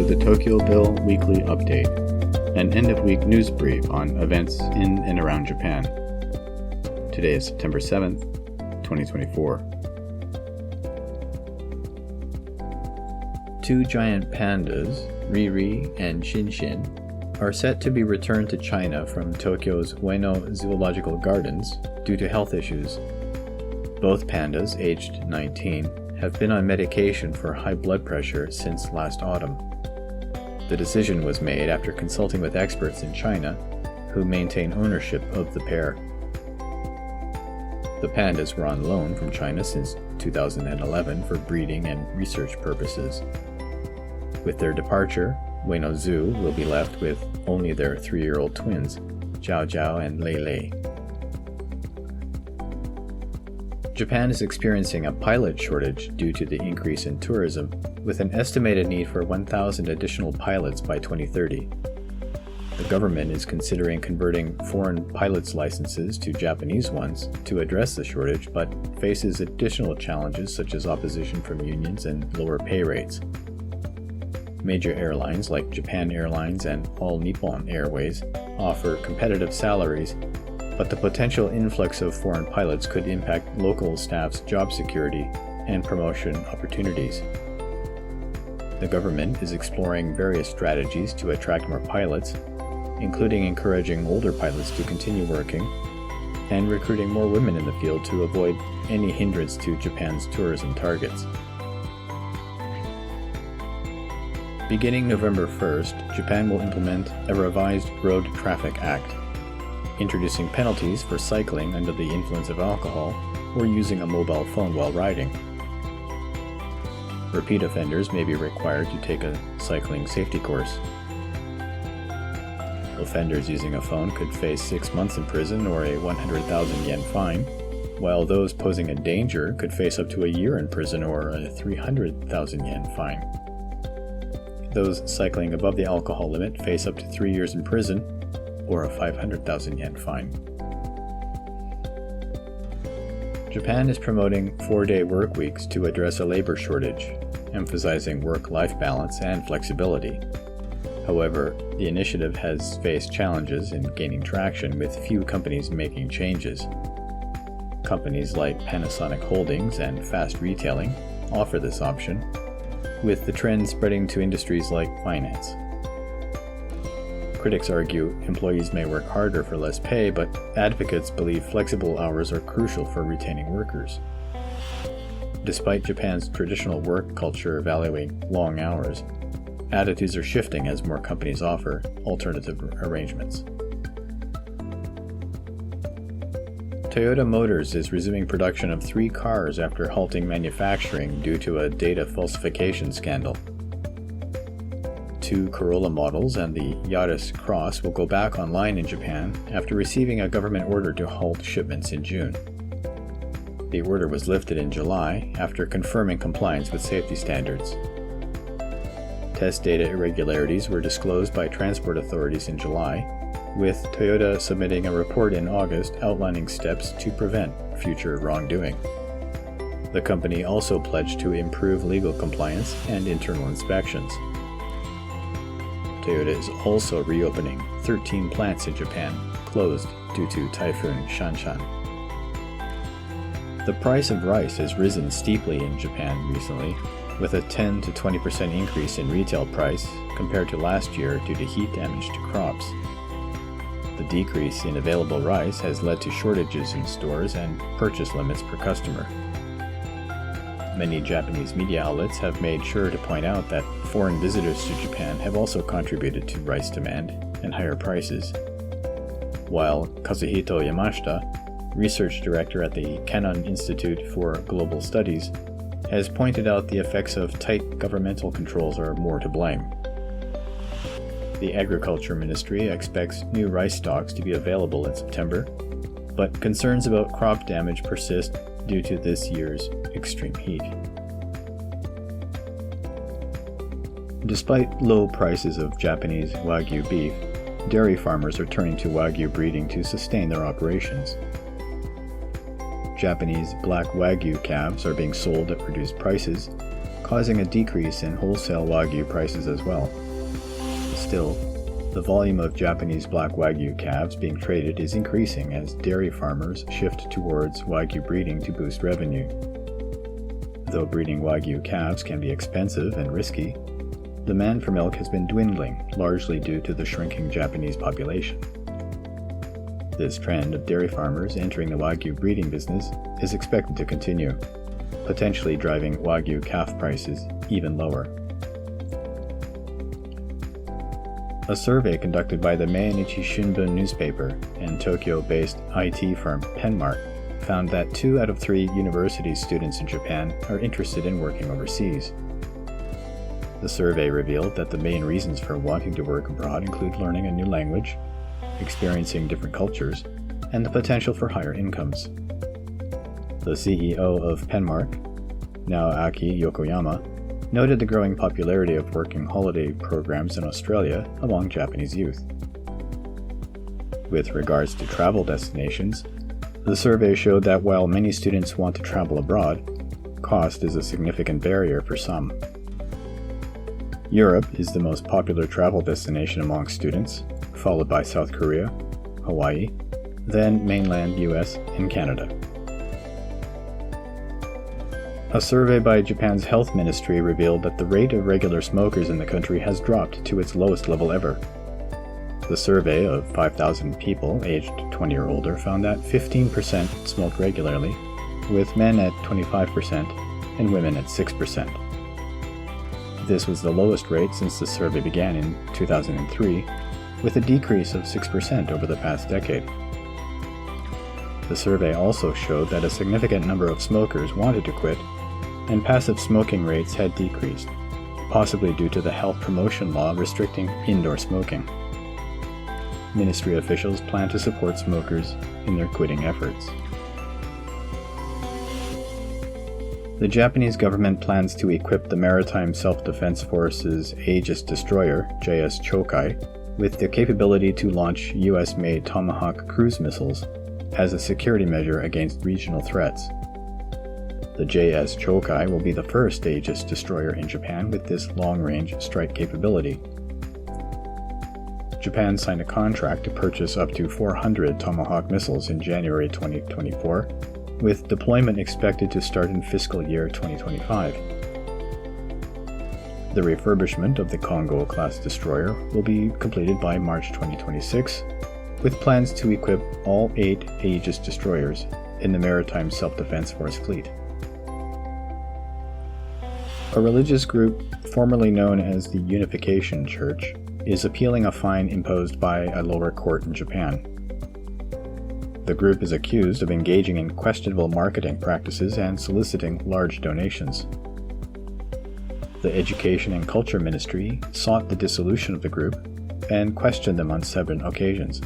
to the TokyoBill Weekly Update, an end-of-week news brief on events in and around Japan. Today is September 7th, 2024. Two giant pandas, Riri and Shinshin, are set to be returned to China from Tokyo's Ueno Zoological Gardens due to health issues. Both pandas, aged 19, have been on medication for high blood pressure since last autumn. The decision was made after consulting with experts in China who maintain ownership of the pair. The pandas were on loan from China since 2011 for breeding and research purposes. With their departure, Ueno Zoo will be left with only their 3-year-old twins, Jiao Jiao and Lei Lei. Japan is experiencing a pilot shortage due to the increase in tourism, with an estimated need for 1,000 additional pilots by 2030. The government is considering converting foreign pilots' licenses to Japanese ones to address the shortage, but faces additional challenges such as opposition from unions and lower pay rates. Major airlines like Japan Airlines and All Nippon Airways offer competitive salaries, but the potential influx of foreign pilots could impact local staff's job security and promotion opportunities. The government is exploring various strategies to attract more pilots, including encouraging older pilots to continue working and recruiting more women in the field to avoid any hindrance to Japan's tourism targets. Beginning November 1st, Japan will implement a revised Road Traffic Act, introducing penalties for cycling under the influence of alcohol or using a mobile phone while riding. Repeat offenders may be required to take a cycling safety course. Offenders using a phone could face 6 months in prison or a 100,000 yen fine, while those posing a danger could face up to a year in prison or a 300,000 yen fine. Those cycling above the alcohol limit face up to 3 years in prison or a 500,000 yen fine. Japan is promoting 4-day work weeks to address a labor shortage, emphasizing work-life balance and flexibility. However, the initiative has faced challenges in gaining traction, with few companies making changes. Companies like Panasonic Holdings and Fast Retailing offer this option, with the trend spreading to industries like finance. Critics argue employees may work harder for less pay, but advocates believe flexible hours are crucial for retaining workers. Despite Japan's traditional work culture valuing long hours, attitudes are shifting as more companies offer alternative arrangements. Toyota Motors is resuming production of 3 cars after halting manufacturing due to a data falsification scandal. 2 Corolla models and the Yaris Cross will go back online in Japan after receiving a government order to halt shipments in June. The order was lifted in July after confirming compliance with safety standards. Test data irregularities were disclosed by transport authorities in July, with Toyota submitting a report in August outlining steps to prevent future wrongdoing. The company also pledged to improve legal compliance and internal inspections. Toyota is also reopening 13 plants in Japan, closed due to Typhoon Shanshan. The price of rice has risen steeply in Japan recently, with a 10 to 20% increase in retail price compared to last year due to heat damage to crops. The decrease in available rice has led to shortages in stores and purchase limits per customer. Many Japanese media outlets have made sure to point out that foreign visitors to Japan have also contributed to rice demand and higher prices. While Kazuhito Yamashita, research director at the Kannon Institute for Global Studies, has pointed out the effects of tight governmental controls are more to blame. The Agriculture Ministry expects new rice stocks to be available in September, but concerns about crop damage persist due to this year's extreme heat. Despite low prices of Japanese Wagyu beef, dairy farmers are turning to Wagyu breeding to sustain their operations. Japanese black Wagyu calves are being sold at reduced prices, causing a decrease in wholesale Wagyu prices as well. Still, the volume of Japanese black Wagyu calves being traded is increasing as dairy farmers shift towards Wagyu breeding to boost revenue. Though breeding Wagyu calves can be expensive and risky, demand for milk has been dwindling, largely due to the shrinking Japanese population. This trend of dairy farmers entering the Wagyu breeding business is expected to continue, potentially driving Wagyu calf prices even lower. A survey conducted by the Mainichi Shimbun newspaper and Tokyo-based IT firm Penmark found that 2 out of 3 university students in Japan are interested in working overseas. The survey revealed that the main reasons for wanting to work abroad include learning a new language, experiencing different cultures, and the potential for higher incomes. The CEO of Penmark, Naoaki Yokoyama, noted the growing popularity of working holiday programs in Australia among Japanese youth. With regards to travel destinations, the survey showed that while many students want to travel abroad, cost is a significant barrier for some. Europe is the most popular travel destination among students, followed by South Korea, Hawaii, then mainland US and Canada. A survey by Japan's health ministry revealed that the rate of regular smokers in the country has dropped to its lowest level ever. The survey of 5,000 people aged 20 or older found that 15% smoked regularly, with men at 25% and women at 6%. This was the lowest rate since the survey began in 2003, with a decrease of 6% over the past decade. The survey also showed that a significant number of smokers wanted to quit, and passive smoking rates had decreased, possibly due to the health promotion law restricting indoor smoking. Ministry officials plan to support smokers in their quitting efforts. The Japanese government plans to equip the Maritime Self-Defense Force's Aegis destroyer, JS Chokai, with the capability to launch US-made Tomahawk cruise missiles as a security measure against regional threats. The JS Chokai will be the first Aegis destroyer in Japan with this long-range strike capability. Japan signed a contract to purchase up to 400 Tomahawk missiles in January 2024, with deployment expected to start in fiscal year 2025. The refurbishment of the Kongo-class destroyer will be completed by March 2026, with plans to equip all 8 Aegis destroyers in the Maritime Self-Defense Force fleet. A religious group formerly known as the Unification Church is appealing a fine imposed by a lower court in Japan. The group is accused of engaging in questionable marketing practices and soliciting large donations. The Education and Culture Ministry sought the dissolution of the group and questioned them on 7 occasions.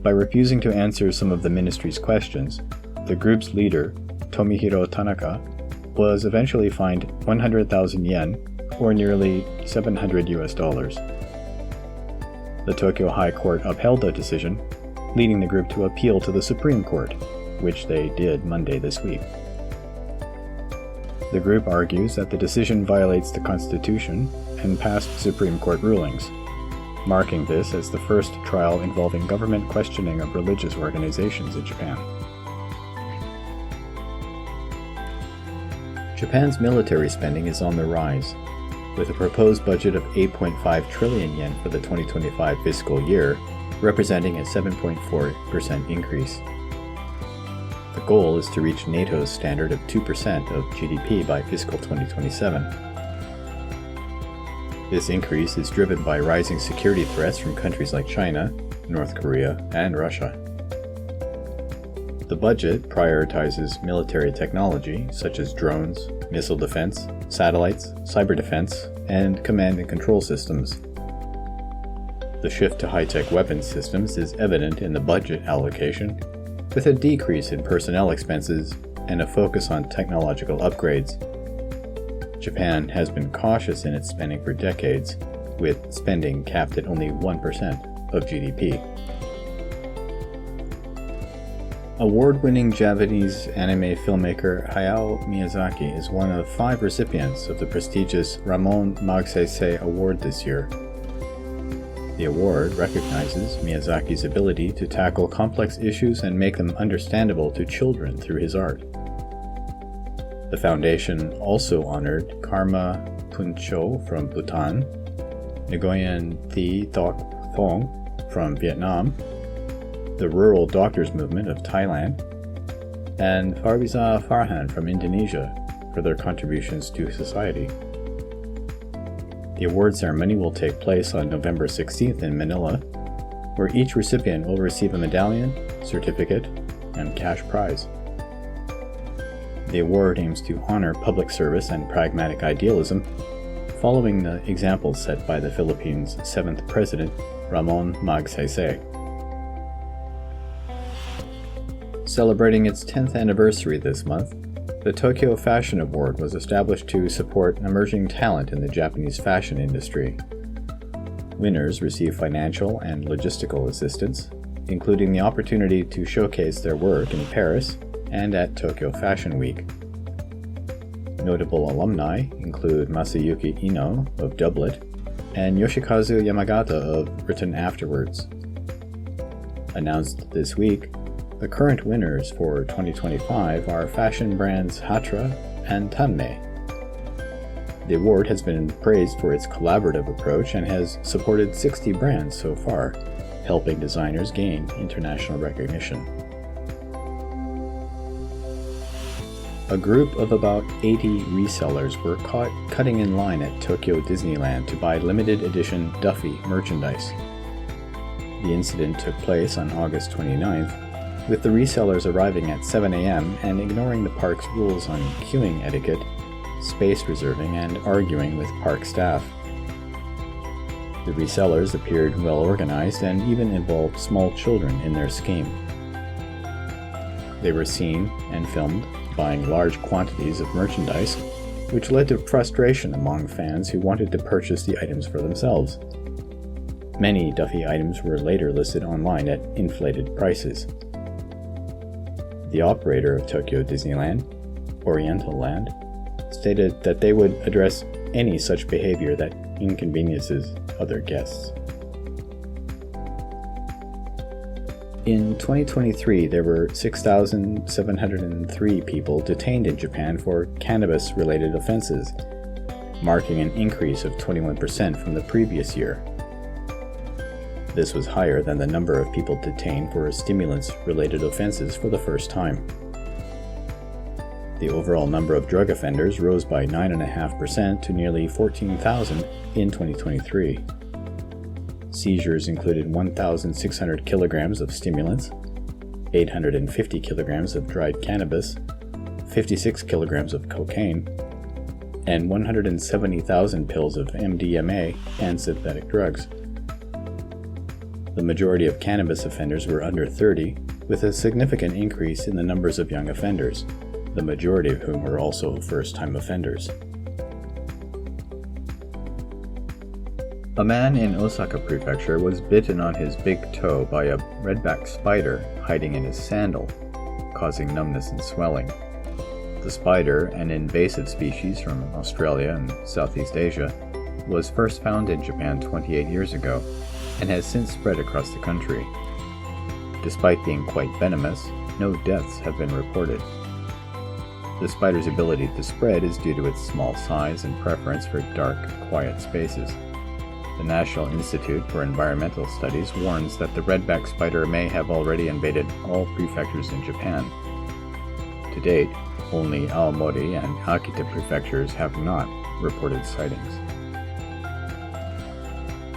By refusing to answer some of the ministry's questions, the group's leader, Tomihiro Tanaka, was eventually fined 100,000 yen, or nearly $700. The Tokyo High Court upheld the decision, leading the group to appeal to the Supreme Court, which they did Monday this week. The group argues that the decision violates the Constitution and past Supreme Court rulings, marking this as the first trial involving government questioning of religious organizations in Japan. Japan's military spending is on the rise, with a proposed budget of 8.5 trillion yen for the 2025 fiscal year, representing a 7.4% increase. The goal is to reach NATO's standard of 2% of GDP by fiscal 2027. This increase is driven by rising security threats from countries like China, North Korea, and Russia. The budget prioritizes military technology such as drones, missile defense, satellites, cyber defense, and command and control systems. The shift to high-tech weapons systems is evident in the budget allocation, with a decrease in personnel expenses and a focus on technological upgrades. Japan has been cautious in its spending for decades, with spending capped at only 1% of GDP. Award-winning Japanese anime filmmaker Hayao Miyazaki is one of 5 recipients of the prestigious Ramon Magsaysay Award this year. The award recognizes Miyazaki's ability to tackle complex issues and make them understandable to children through his art. The foundation also honored Karma Puncho from Bhutan, Nguyen Thi Doc Thong from Vietnam, the Rural Doctors Movement of Thailand, and Farbiza Farhan from Indonesia for their contributions to society. The award ceremony will take place on November 16th in Manila, where each recipient will receive a medallion, certificate, and cash prize. The award aims to honor public service and pragmatic idealism, following the examples set by the Philippines' 7th President, Ramon Magsaysay. Celebrating its 10th anniversary this month, the Tokyo Fashion Award was established to support emerging talent in the Japanese fashion industry. Winners receive financial and logistical assistance, including the opportunity to showcase their work in Paris and at Tokyo Fashion Week. Notable alumni include Masayuki Ino of Doublet and Yoshikazu Yamagata of Written Afterwards. Announced this week, the current winners for 2025 are fashion brands Hatra and Tanmay. The award has been praised for its collaborative approach and has supported 60 brands so far, helping designers gain international recognition. A group of about 80 resellers were caught cutting in line at Tokyo Disneyland to buy limited edition Duffy merchandise. The incident took place on August 29th, with the resellers arriving at 7 a.m. and ignoring the park's rules on queuing etiquette, space reserving, and arguing with park staff. The resellers appeared well organized and even involved small children in their scheme. They were seen and filmed buying large quantities of merchandise, which led to frustration among fans who wanted to purchase the items for themselves. Many Duffy items were later listed online at inflated prices. The operator of Tokyo Disneyland, Oriental Land, stated that they would address any such behavior that inconveniences other guests. In 2023, there were 6,703 people detained in Japan for cannabis-related offenses, marking an increase of 21% from the previous year. This was higher than the number of people detained for stimulants-related offenses for the first time. The overall number of drug offenders rose by 9.5% to nearly 14,000 in 2023. Seizures included 1,600 kilograms of stimulants, 850 kilograms of dried cannabis, 56 kilograms of cocaine, and 170,000 pills of MDMA and synthetic drugs. The majority of cannabis offenders were under 30, with a significant increase in the numbers of young offenders, the majority of whom were also first-time offenders. A man in Osaka Prefecture was bitten on his big toe by a redback spider hiding in his sandal, causing numbness and swelling. The spider, an invasive species from Australia and Southeast Asia, was first found in Japan 28 years ago and has since spread across the country. Despite being quite venomous, no deaths have been reported. The spider's ability to spread is due to its small size and preference for dark, quiet spaces. The National Institute for Environmental Studies warns that the redback spider may have already invaded all prefectures in Japan. To date, only Aomori and Akita prefectures have not reported sightings.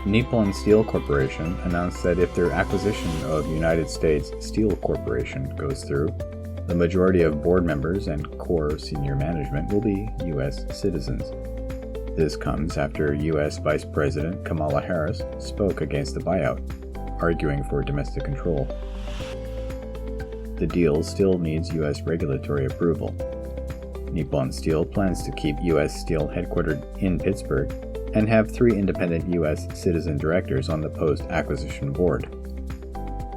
Nippon Steel Corporation announced that if their acquisition of United States Steel Corporation goes through, the majority of board members and core senior management will be U.S. citizens. This comes after U.S. Vice President Kamala Harris spoke against the buyout, arguing for domestic control. The deal still needs U.S. regulatory approval. Nippon Steel plans to keep U.S. Steel headquartered in Pittsburgh and have 3 independent U.S. citizen directors on the post-acquisition board.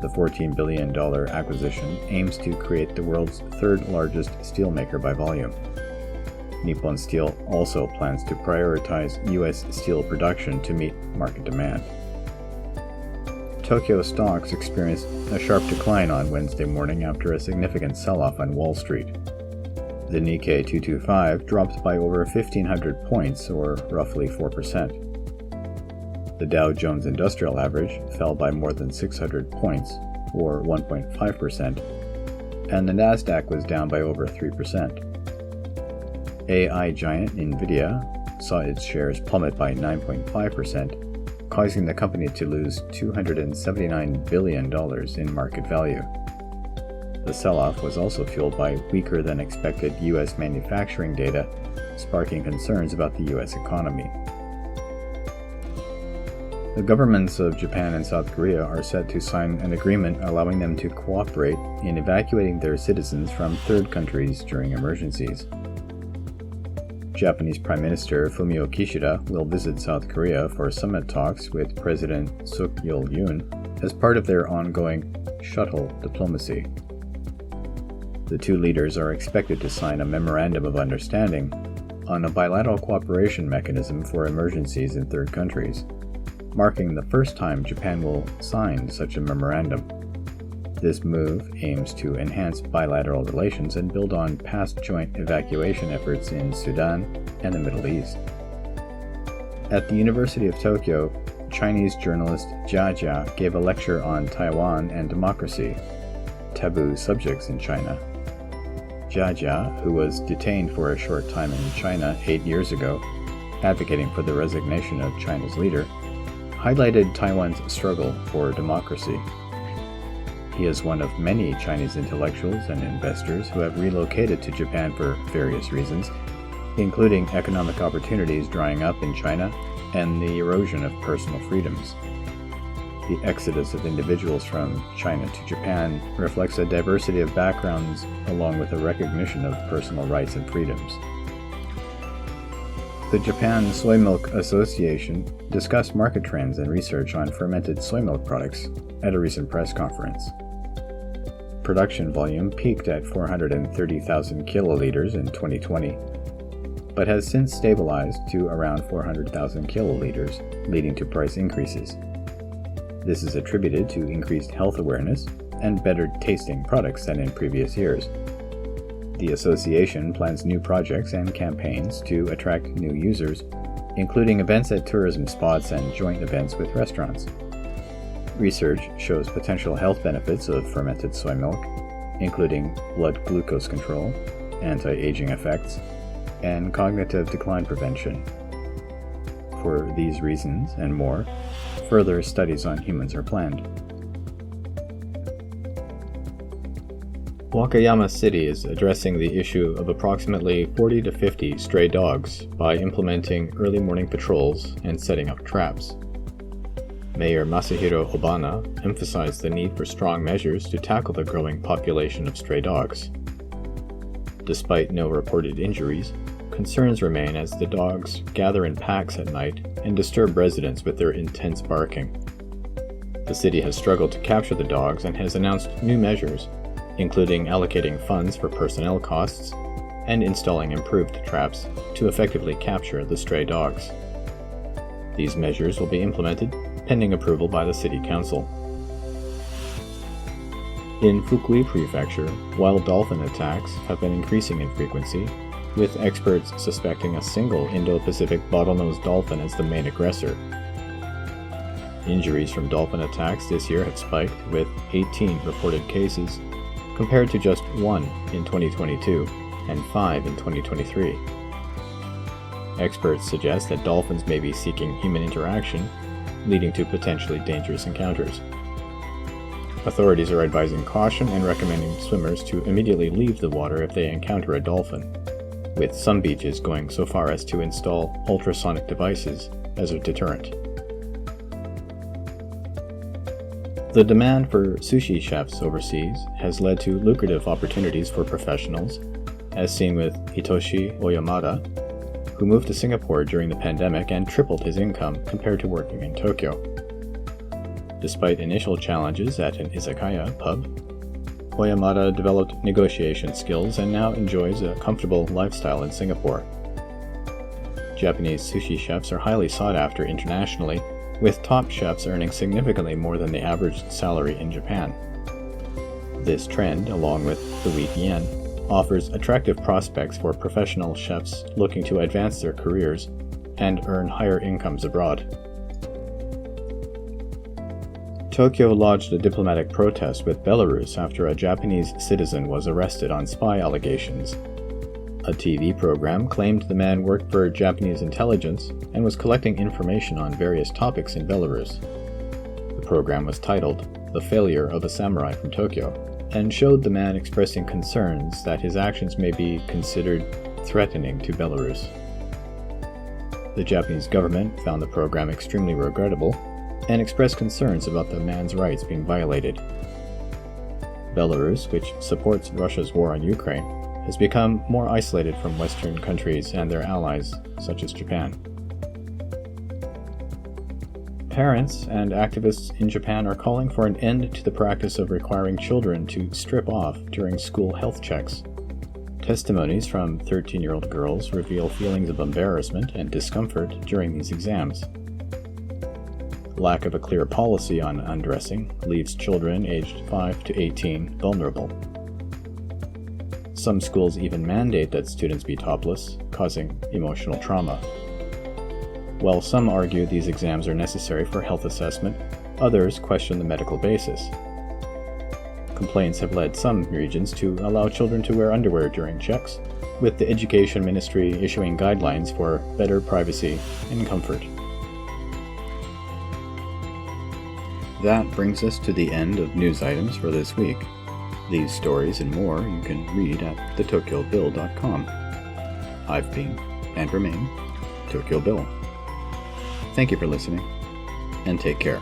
The $14 billion acquisition aims to create the world's third largest steelmaker by volume. Nippon Steel also plans to prioritize U.S. steel production to meet market demand. Tokyo stocks experienced a sharp decline on Wednesday morning after a significant sell-off on Wall Street. The Nikkei 225 dropped by over 1,500 points, or roughly 4%. The Dow Jones Industrial Average fell by more than 600 points, or 1.5%, and the Nasdaq was down by over 3%. AI giant Nvidia saw its shares plummet by 9.5%, causing the company to lose $279 billion in market value. The sell-off was also fueled by weaker-than-expected U.S. manufacturing data, sparking concerns about the U.S. economy. The governments of Japan and South Korea are set to sign an agreement allowing them to cooperate in evacuating their citizens from third countries during emergencies. Japanese Prime Minister Fumio Kishida will visit South Korea for summit talks with President Suk-yeol-yoon as part of their ongoing shuttle diplomacy. The two leaders are expected to sign a memorandum of understanding on a bilateral cooperation mechanism for emergencies in third countries, marking the first time Japan will sign such a memorandum. This move aims to enhance bilateral relations and build on past joint evacuation efforts in Sudan and the Middle East. At the University of Tokyo, Chinese journalist Jia Jia gave a lecture on Taiwan and democracy, taboo subjects in China. Jia Jia, who was detained for a short time in China 8 years ago, advocating for the resignation of China's leader, highlighted Taiwan's struggle for democracy. He is one of many Chinese intellectuals and investors who have relocated to Japan for various reasons, including economic opportunities drying up in China and the erosion of personal freedoms. The exodus of individuals from China to Japan reflects a diversity of backgrounds along with a recognition of personal rights and freedoms. The Japan Soy Milk Association discussed market trends and research on fermented soy milk products at a recent press conference. Production volume peaked at 430,000 kiloliters in 2020, but has since stabilized to around 400,000 kiloliters, leading to price increases. This is attributed to increased health awareness and better tasting products than in previous years. The association plans new projects and campaigns to attract new users, including events at tourism spots and joint events with restaurants. Research shows potential health benefits of fermented soy milk, including blood glucose control, anti-aging effects, and cognitive decline prevention. For these reasons and more, further studies on humans are planned. Wakayama City is addressing the issue of approximately 40 to 50 stray dogs by implementing early morning patrols and setting up traps. Mayor Masahiro Obana emphasized the need for strong measures to tackle the growing population of stray dogs. Despite no reported injuries, concerns remain as the dogs gather in packs at night and disturb residents with their intense barking. The city has struggled to capture the dogs and has announced new measures, including allocating funds for personnel costs and installing improved traps to effectively capture the stray dogs. These measures will be implemented pending approval by the City Council. In Fukui Prefecture, wild dolphin attacks have been increasing in frequency, with experts suspecting a single Indo-Pacific bottlenose dolphin as the main aggressor. Injuries from dolphin attacks this year have spiked, with 18 reported cases, compared to just 1 in 2022 and 5 in 2023. Experts suggest that dolphins may be seeking human interaction, leading to potentially dangerous encounters. Authorities are advising caution and recommending swimmers to immediately leave the water if they encounter a dolphin, with some beaches going so far as to install ultrasonic devices as a deterrent. The demand for sushi chefs overseas has led to lucrative opportunities for professionals, as seen with Hitoshi Oyamada, who moved to Singapore during the pandemic and tripled his income compared to working in Tokyo. Despite initial challenges at an izakaya pub, Oyamada developed negotiation skills and now enjoys a comfortable lifestyle in Singapore. Japanese sushi chefs are highly sought after internationally, with top chefs earning significantly more than the average salary in Japan. This trend, along with the weak yen, offers attractive prospects for professional chefs looking to advance their careers and earn higher incomes abroad. Tokyo lodged a diplomatic protest with Belarus after a Japanese citizen was arrested on spy allegations. A TV program claimed the man worked for Japanese intelligence and was collecting information on various topics in Belarus. The program was titled "The Failure of a Samurai from Tokyo" and showed the man expressing concerns that his actions may be considered threatening to Belarus. The Japanese government found the program extremely regrettable and expressed concerns about the man's rights being violated. Belarus, which supports Russia's war on Ukraine, has become more isolated from Western countries and their allies, such as Japan. Parents and activists in Japan are calling for an end to the practice of requiring children to strip off during school health checks. Testimonies from 13-year-old girls reveal feelings of embarrassment and discomfort during these exams. Lack of a clear policy on undressing leaves children aged 5 to 18 vulnerable. Some schools even mandate that students be topless, causing emotional trauma. While some argue these exams are necessary for health assessment, others question the medical basis. Complaints have led some regions to allow children to wear underwear during checks, with the Education Ministry issuing guidelines for better privacy and comfort. That brings us to the end of news items for this week. These stories and more you can read at theTokyoBill.com. I've been, and remain, Tokyo Bill. Thank you for listening, and take care.